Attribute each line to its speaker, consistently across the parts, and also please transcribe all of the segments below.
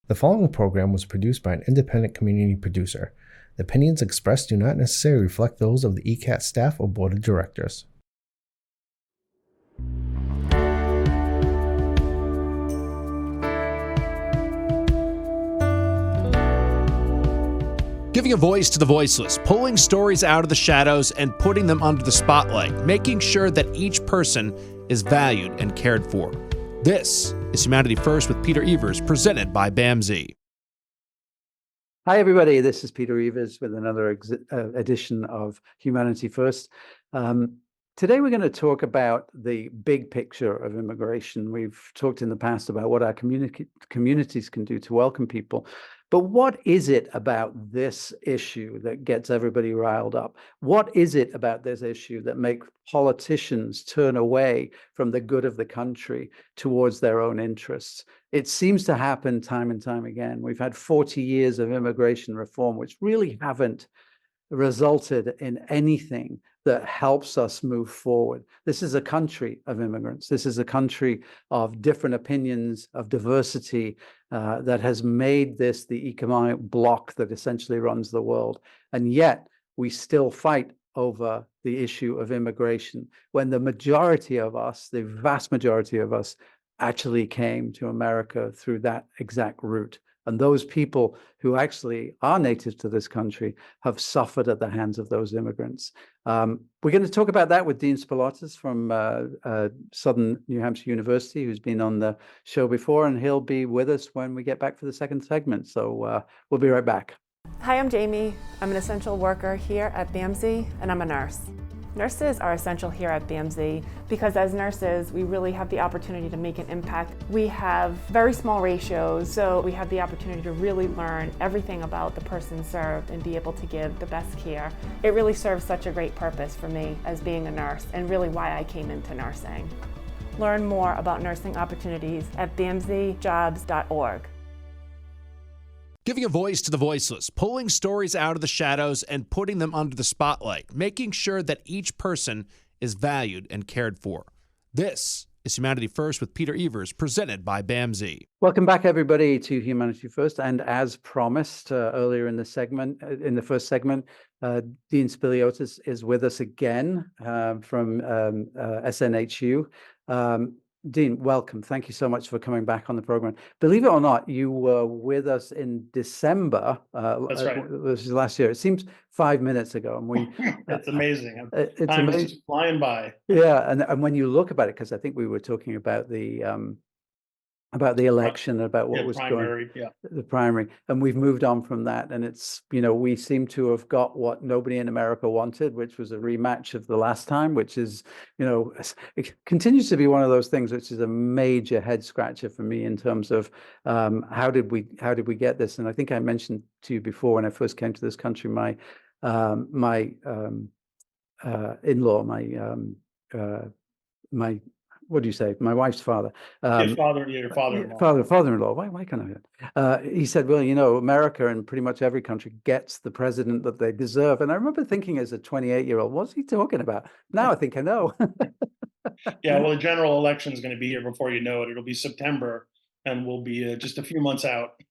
Speaker 1: The following program was produced by an independent community producer. The opinions expressed do not necessarily reflect those of the ECAT staff or board of directors.
Speaker 2: Giving a voice to the voiceless, pulling stories out of the shadows and putting them under the spotlight, making sure that each person is valued and cared for. This is Humanity First with Peter Evers, presented by BAMZ.
Speaker 3: Hi, everybody. This is Peter Evers with another edition of Humanity First. Today, we're going to talk about the big picture of immigration. We've talked in the past about what our communities can do to welcome people. But what is it about this issue that gets everybody riled up? What is it about this issue that makes politicians turn away from the good of the country towards their own interests? It seems to happen time and time again. We've had 40 years of immigration reform, which really haven't resulted in anything that helps us move forward. This is a country of immigrants. This is a country of different opinions, of diversity, that has made this the economic bloc that essentially runs the world. And yet we still fight over the issue of immigration when the majority of us, the vast majority of us, actually came to America through that exact route. And those people who actually are native to this country have suffered at the hands of those immigrants. We're going to talk about that with Dean Spiliotes from Southern New Hampshire University, who's been on the show before, and he'll be with us when we get back for the second segment. So we'll be right back.
Speaker 4: Hi, I'm Jamie. I'm an essential worker here at BAMZ, and I'm a nurse. Nurses are essential here at BAMZ because as nurses, we really have the opportunity to make an impact. We have very small ratios, so we have the opportunity to really learn everything about the person served and be able to give the best care. It really serves such a great purpose for me as being a nurse and really why I came into nursing. Learn more about nursing opportunities at bamzjobs.org.
Speaker 2: Giving a voice to the voiceless, pulling stories out of the shadows and putting them under the spotlight, making sure that each person is valued and cared for. This is Humanity First with Peter Evers, presented by BAMZ.
Speaker 3: Welcome back, everybody, to Humanity First. And as promised earlier in the segment, in the first segment, Dean Spiliotes is with us again from SNHU. Dean, welcome. Thank you so much for coming back on the program. Believe it or not, you were with us in December.
Speaker 5: That's right.
Speaker 3: This is last year. It seems 5 minutes ago, and we.
Speaker 5: It's amazing.
Speaker 3: It's
Speaker 5: Time
Speaker 3: amazing.
Speaker 5: is just flying by.
Speaker 3: Yeah, and when you look about it, because I think we were talking about the election, about what was
Speaker 5: primary,
Speaker 3: going, the primary, and we've moved on from that. And it's, we seem to have got what nobody in America wanted, which was a rematch of the last time, which is, it continues to be one of those things which is a major head scratcher for me in terms of how did we get this? And I think I mentioned to you before when I first came to this country, my in-law, my what do you say? My wife's father.
Speaker 5: Your father-in-law.
Speaker 3: Father-in-law. Why can't I? He said, well, America and pretty much every country gets the president that they deserve. And I remember thinking as a 28-year-old, what's he talking about? Now I think I know.
Speaker 5: Yeah, well, the general election is going to be here before you know it. It'll be September, and we'll be just a few months out.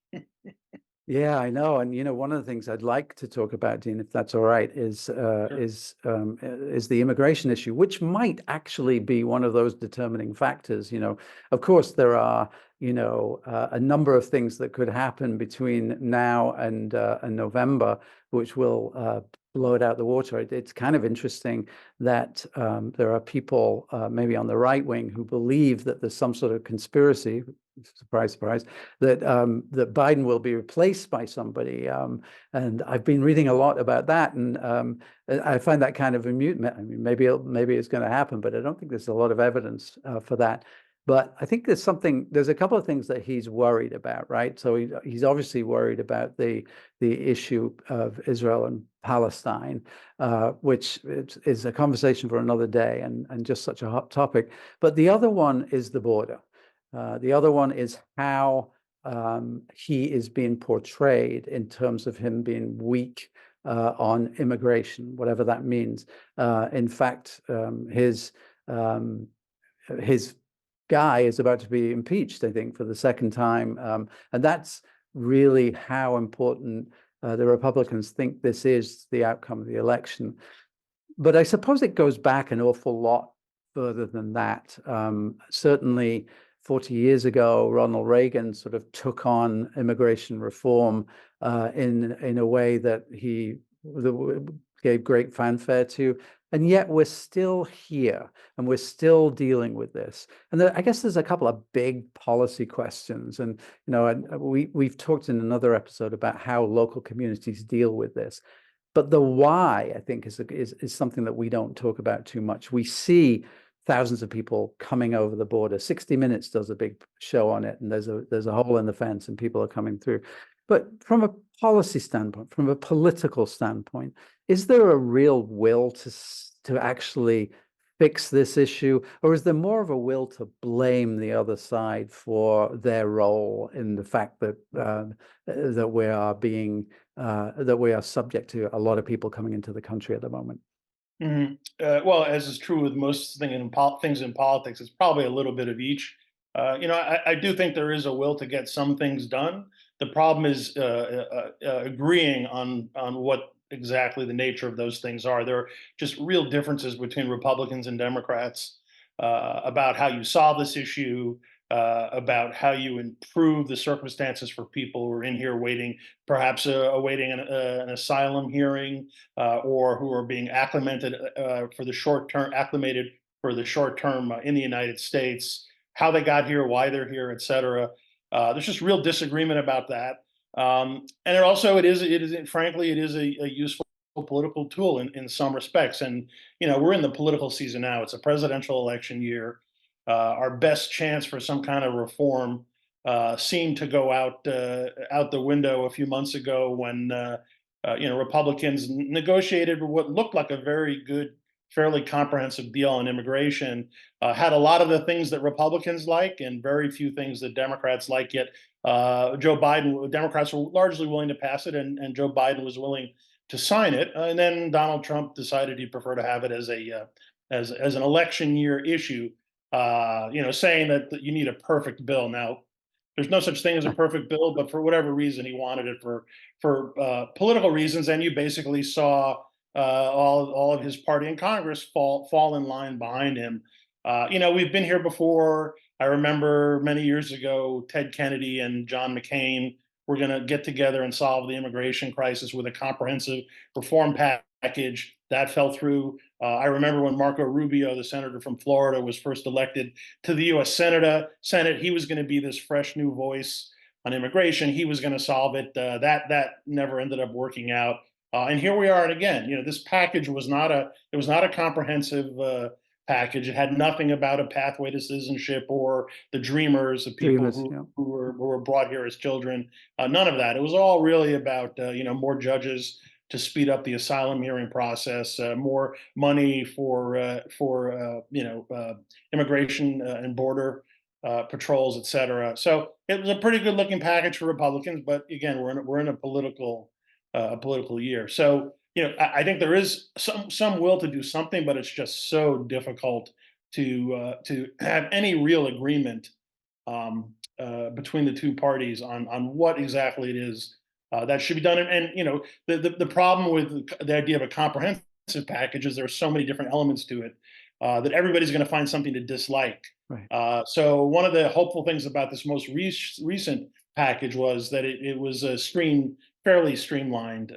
Speaker 3: Yeah, I know. And, one of the things I'd like to talk about, Dean, if that's all right, is the immigration issue, which might actually be one of those determining factors. Of course, there are, a number of things that could happen between now and November, which will blow it out the water. It's kind of interesting that there are people, maybe on the right wing, who believe that there's some sort of conspiracy. Surprise, surprise, that Biden will be replaced by somebody. And I've been reading a lot about that, and I find that kind of amusement. I mean, maybe it's going to happen, but I don't think there's a lot of evidence for that. But I think there's a couple of things that he's worried about, right? So he's obviously worried about the issue of Israel and Palestine, which is a conversation for another day and just such a hot topic. But the other one is the border. The other one is how he is being portrayed in terms of him being weak on immigration, whatever that means. In fact, his guy is about to be impeached, I think, for the second time. And that's really how important the Republicans think this is the outcome of the election. But I suppose it goes back an awful lot further than that. Certainly 40 years ago, Ronald Reagan sort of took on immigration reform in a way that he gave great fanfare to. And yet we're still here and we're still dealing with this. And I guess there's a couple of big policy questions. And, we've talked in another episode about how local communities deal with this. But the why, I think, is something that we don't talk about too much. We see thousands of people coming over the border. 60 Minutes does a big show on it, and there's a hole in the fence and people are coming through. But from a policy standpoint, from a political standpoint, is there a real will to actually fix this issue, or is there more of a will to blame the other side for their role in the fact that that we are subject to a lot of people coming into the country at the moment?
Speaker 5: Well, as is true with most things in politics, it's probably a little bit of each. I do think there is a will to get some things done. The problem is agreeing on what exactly the nature of those things are. There are just real differences between Republicans and Democrats about how you solve this issue, about how you improve the circumstances for people who are in here waiting, perhaps awaiting an asylum hearing, or who are being acclimated for the short term in the United States, how they got here, why they're here, et cetera. There's just real disagreement about that. And frankly, it is a useful political tool in some respects. And, we're in the political season now. It's a presidential election year. Our best chance for some kind of reform seemed to go out the window a few months ago when Republicans negotiated what looked like a very good, fairly comprehensive deal on immigration. Had a lot of the things that Republicans like and very few things that Democrats like. Yet Democrats were largely willing to pass it, and Joe Biden was willing to sign it. And then Donald Trump decided he'd prefer to have it as an election year issue. Saying that you need a perfect bill. Now, there's no such thing as a perfect bill, but for whatever reason, he wanted it for political reasons, and you basically saw all of his party in Congress fall in line behind him. We've been here before. I remember many years ago, Ted Kennedy and John McCain were going to get together and solve the immigration crisis with a comprehensive reform package. That fell through. I remember when Marco Rubio, the senator from Florida, was first elected to the U.S. Senate. He was going to be this fresh new voice on immigration. He was going to solve it. That never ended up working out. And here we are again. This package was not a comprehensive package. It had nothing about a pathway to citizenship or the dreamers, the people who were brought here as children. None of that. It was all really about more judges to speed up the asylum hearing process, more money for immigration and border patrols, et cetera. So it was a pretty good looking package for Republicans, but again, we're in a political year. So I think there is some will to do something, but it's just so difficult to have any real agreement between the two parties on what exactly it is that should be done. And the problem with the idea of a comprehensive package is there are so many different elements to it that everybody's going to find something to dislike. Right. So one of the hopeful things about this most recent package was that it was a fairly streamlined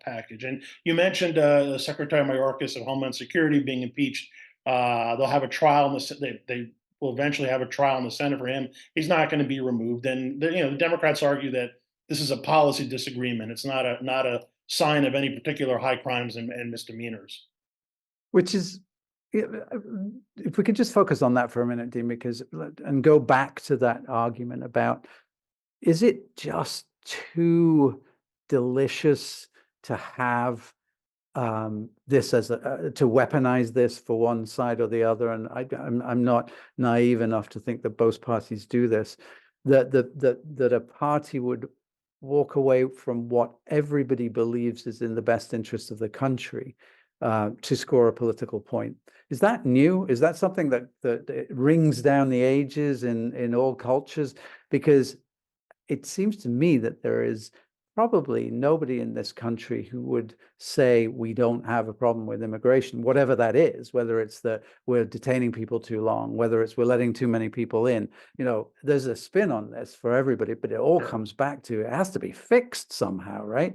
Speaker 5: package. And you mentioned Secretary Mayorkas of Homeland Security being impeached. They'll have a trial in they will eventually have a trial in the Senate for him. He's not going to be removed. And the Democrats argue that this is a policy disagreement. It's not a sign of any particular high crimes and misdemeanors.
Speaker 3: Which is, if we could just focus on that for a minute, Dean, and go back to that argument about, is it just too delicious to have this as to weaponize this for one side or the other? And I'm not naive enough to think that both parties do this. That a party would walk away from what everybody believes is in the best interest of the country to score a political point. Is that new? Is that something that rings down the ages in all cultures? Because it seems to me that there is probably nobody in this country who would say we don't have a problem with immigration, whatever that is, whether it's that we're detaining people too long, whether it's we're letting too many people in. There's a spin on this for everybody, but it all comes back to it has to be fixed somehow, right?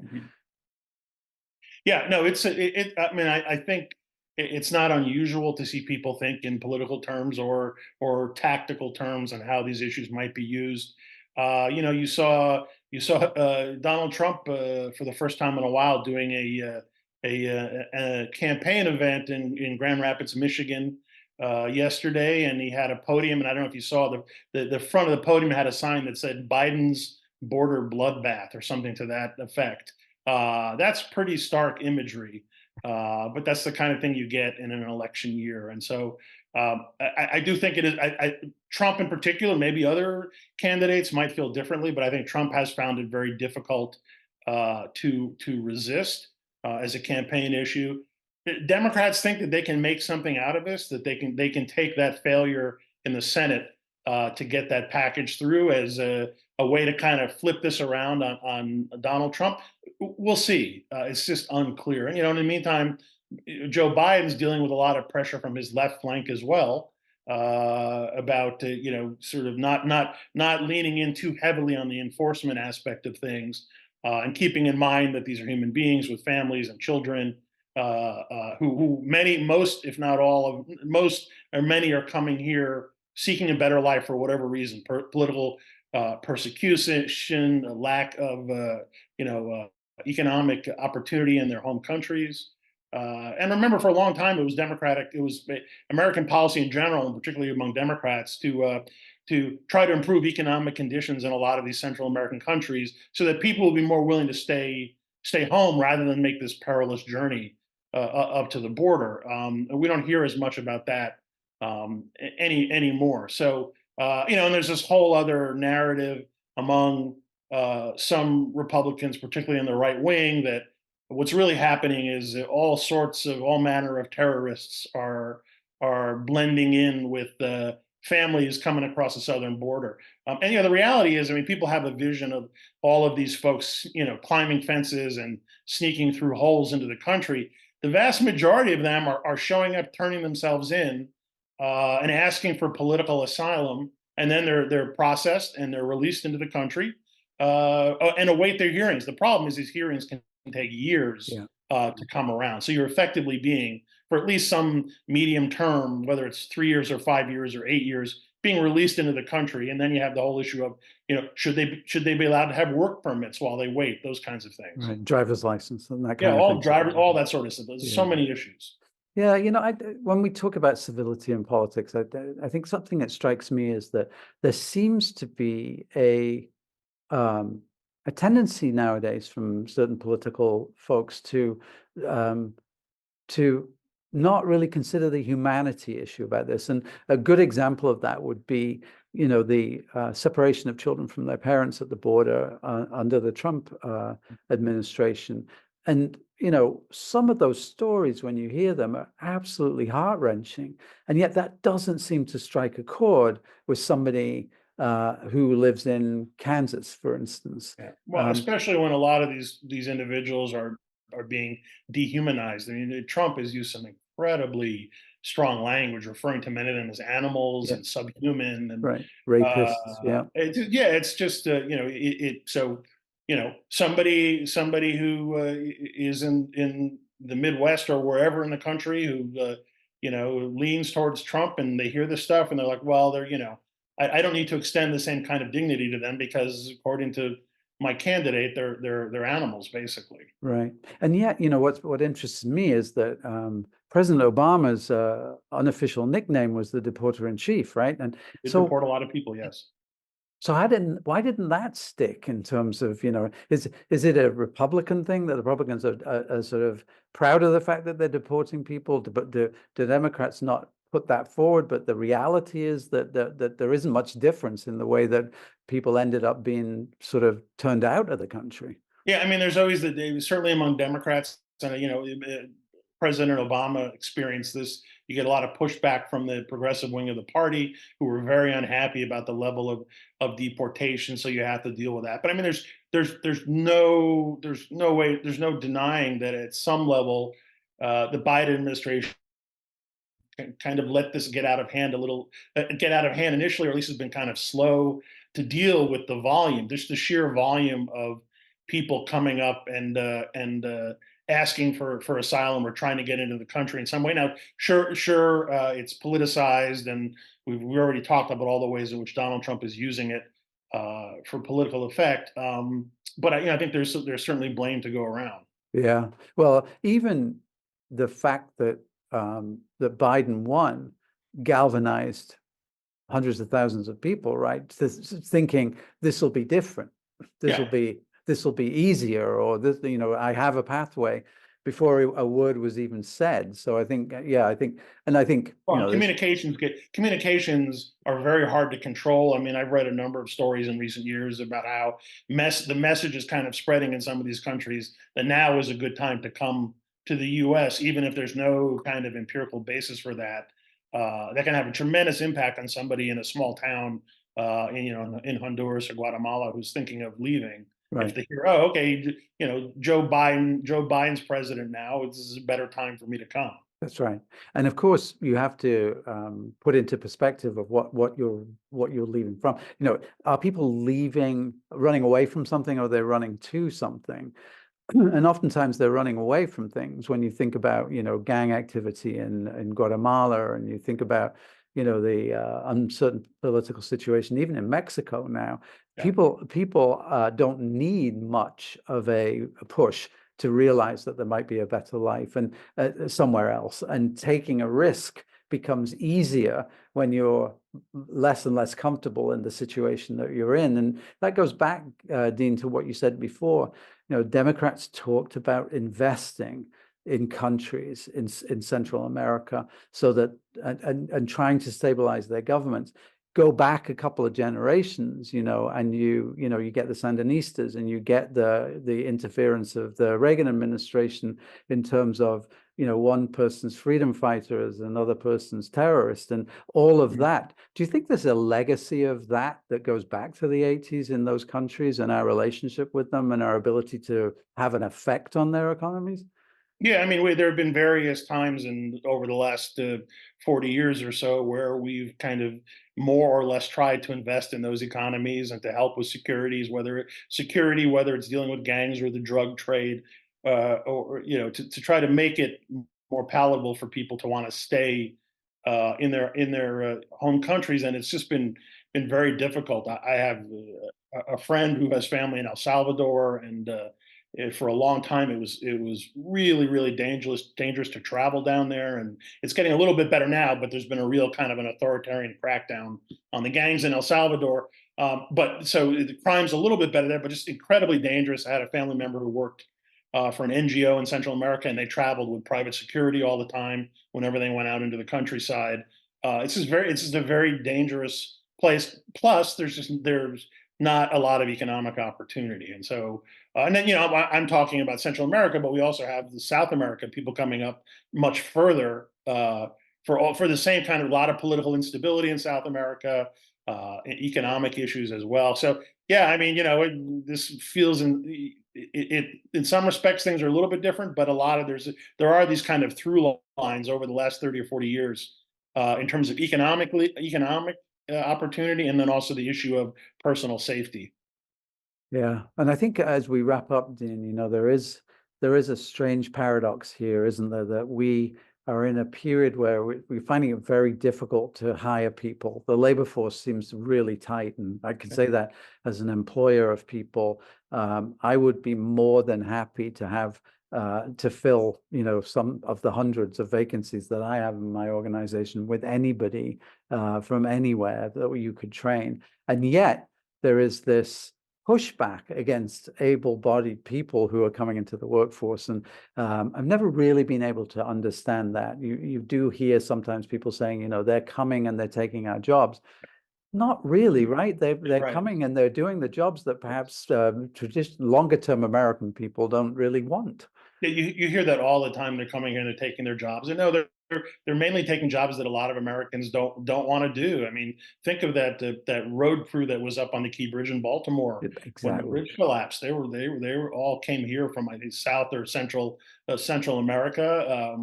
Speaker 5: Yeah, no, I mean, I think it's not unusual to see people think in political terms or tactical terms and how these issues might be used. You saw Donald Trump for the first time in a while doing a campaign event in Grand Rapids, Michigan yesterday, and he had a podium, and I don't know if you saw the front of the podium had a sign that said Biden's border bloodbath or something to that effect. That's pretty stark imagery, but that's the kind of thing you get in an election year. And so I do think it is. Trump in particular, maybe other candidates might feel differently, but I think Trump has found it very difficult to resist as a campaign issue. Democrats think that they can make something out of this, that they can take that failure in the Senate to get that package through as a way to kind of flip this around on Donald Trump. We'll see. It's just unclear. And in the meantime, Joe Biden's dealing with a lot of pressure from his left flank as well about sort of not leaning in too heavily on the enforcement aspect of things and keeping in mind that these are human beings with families and children who most, if not all, most or many are coming here seeking a better life for whatever reason, political persecution, a lack of economic opportunity in their home countries. And remember, for a long time, it was American policy in general, and particularly among Democrats, to try to improve economic conditions in a lot of these Central American countries, so that people will be more willing to stay home rather than make this perilous journey up to the border. We don't hear as much about that anymore. So and there's this whole other narrative among some Republicans, particularly in the right wing, that what's really happening is that all manner of terrorists are blending in with the families coming across the southern border. And the reality is, I mean, people have a vision of all of these folks, climbing fences and sneaking through holes into the country. The vast majority of them are showing up, turning themselves in, and asking for political asylum, and then they're processed and they're released into the country and await their hearings. The problem is these hearings can take years to come around. So you're effectively being, for at least some medium term, whether it's 3 years or 5 years or 8 years, being released into the country. And then you have the whole issue of, should they be allowed to have work permits while they wait? Those kinds of things.
Speaker 3: Right, driver's license and that kind of thing.
Speaker 5: All that sort of stuff. There's so many issues.
Speaker 3: Yeah, when we talk about civility in politics, I think something that strikes me is that there seems to be a tendency nowadays from certain political folks to not really consider the humanity issue about this. And a good example of that would be, the separation of children from their parents at the border under the Trump administration. And, some of those stories, when you hear them, are absolutely heart-wrenching. And yet that doesn't seem to strike a chord with somebody who lives in Kansas, for instance.
Speaker 5: Yeah. Well, especially when a lot of these individuals are being dehumanized. I mean, Trump has used some incredibly strong language, referring to many of them as animals and subhuman and
Speaker 3: rapists.
Speaker 5: It's just somebody who is in the Midwest or wherever in the country who leans towards Trump, and they hear this stuff and they're like, well, I don't need to extend the same kind of dignity to them because, according to my candidate, they're animals, basically.
Speaker 3: Right. And yet, what interests me is that President Obama's unofficial nickname was the deporter in chief, right? And
Speaker 5: so deport a lot of people, yes.
Speaker 3: So why didn't that stick in terms of, is it a Republican thing that the Republicans are sort of proud of the fact that they're deporting people, but do Democrats not put that forward? But the reality is that there isn't much difference in the way that people ended up being sort of turned out of the country.
Speaker 5: Yeah, I mean, there's always certainly among Democrats, President Obama experienced this, You get a lot of pushback from the progressive wing of the party, who were very unhappy about the level of deportation. So you have to deal with that. But I mean, there's no way, there's no denying that at some level, the Biden administration kind of let this get out of hand a little, get out of hand initially, or at least has been kind of slow to deal with the volume, just the sheer volume of people coming up and asking for asylum or trying to get into the country in some way. Now, sure, it's politicized, and we already talked about all the ways in which Donald Trump is using it for political effect. But I think there's certainly blame to go around.
Speaker 3: Yeah. Well, even the fact that that Biden won galvanized hundreds of thousands of people, right? Thinking this will be different. This will be easier, or this, I have a pathway before a word was even said. So I think, I think,
Speaker 5: Well, communications are very hard to control. I mean, I've read a number of stories in recent years about how the message is kind of spreading in some of these countries that now is a good time to come to the U.S., even if there's no kind of empirical basis for that. That can have a tremendous impact on somebody in a small town, in Honduras or Guatemala, who's thinking of leaving. If
Speaker 3: right.
Speaker 5: they hear, oh, okay, Joe Biden's president now, this is a better time for me to come.
Speaker 3: That's right. And of course, you have to put into perspective of what you're leaving from. Are people running away from something, or they're running to something? And oftentimes they're running away from things. When you think about, gang activity in Guatemala, and you think about, the uncertain political situation, even in Mexico now,
Speaker 5: Yeah.
Speaker 3: people don't need much of a push to realize that there might be a better life and somewhere else. And taking a risk becomes easier when you're less and less comfortable in the situation that you're in. And that goes back, Dean, to what you said before. Democrats talked about investing in countries in Central America, so that and trying to stabilize their governments. Go back a couple of generations, and you get the Sandinistas, and you get the interference of the Reagan administration in terms of, one person's freedom fighter as another person's terrorist, and all of that. Do you think there's a legacy of that goes back to the 80s in those countries, and our relationship with them and our ability to have an effect on their economies?
Speaker 5: Yeah, I mean, there have been various times over the last 40 years or so where we've kind of more or less tried to invest in those economies and to help with whether it's dealing with gangs or the drug trade, or to try to make it more palatable for people to want to stay in their home countries, and it's just been very difficult. I have a friend who has family in El Salvador, and for a long time it was really dangerous to travel down there, and it's getting a little bit better now, but there's been a real kind of an authoritarian crackdown on the gangs in El Salvador. But so the crime's a little bit better there, but just incredibly dangerous. I had a family member who worked for an NGO in Central America, and they traveled with private security all the time whenever they went out into the countryside. It's just a very dangerous place. Plus, there's not a lot of economic opportunity, and so and then I'm talking about Central America, but we also have the South America people coming up much further for the same kind of, a lot of political instability in South America, and economic issues as well. So yeah, I mean, this feels in some respects things are a little bit different, but there are these kind of through lines over the last 30 or 40 years in terms of economic opportunity, and then also the issue of personal safety.
Speaker 3: Yeah, and I think as we wrap up, Dean, there is a strange paradox here, isn't there, that we are in a period where we're finding it very difficult to hire people. The labor force seems really tight, and I can say that as an employer of people. I would be more than happy to have to fill, some of the hundreds of vacancies that I have in my organization with anybody from anywhere that you could train. And yet there is this pushback against able-bodied people who are coming into the workforce, and I've never really been able to understand that. You do hear sometimes people saying, they're coming and they're taking our jobs. Not really, right? They're
Speaker 5: Right.
Speaker 3: coming and they're doing the jobs that perhaps longer-term American people don't really want.
Speaker 5: You hear that all the time. They're coming in and taking their jobs, and no, they're mainly taking jobs that a lot of Americans don't want to do. I mean, think of that road crew that was up on the Key Bridge in Baltimore when the
Speaker 3: Exactly.
Speaker 5: bridge collapsed. They were all came here from, I think, South or Central America.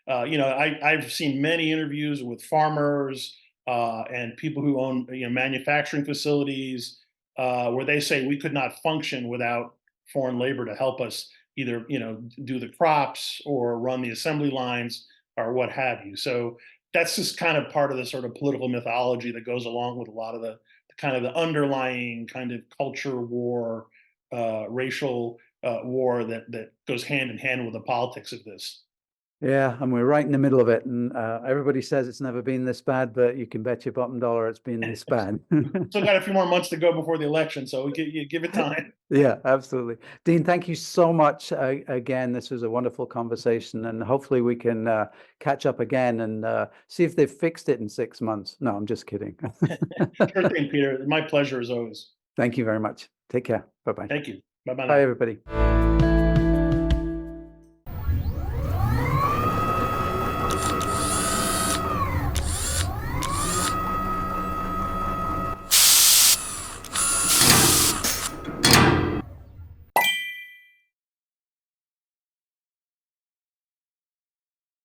Speaker 5: I've seen many interviews with farmers and people who own manufacturing facilities where they say we could not function without foreign labor to help us either do the crops or run the assembly lines or what have you. So that's just kind of part of the sort of political mythology that goes along with a lot of the kind of the underlying kind of culture war, racial war that goes hand in hand with the politics of this.
Speaker 3: Yeah, and we're right in the middle of it. And everybody says it's never been this bad, but you can bet your bottom dollar it's been this bad.
Speaker 5: Still got a few more months to go before the election, so you give it time.
Speaker 3: Yeah, absolutely. Dean, thank you so much. Again, this was a wonderful conversation, and hopefully we can catch up again and see if they've fixed it in 6 months. No, I'm just kidding.
Speaker 5: Sure thing, Peter. My pleasure as always.
Speaker 3: Thank you very much. Take care. Bye-bye.
Speaker 5: Thank you. Bye-bye.
Speaker 3: Bye, everybody.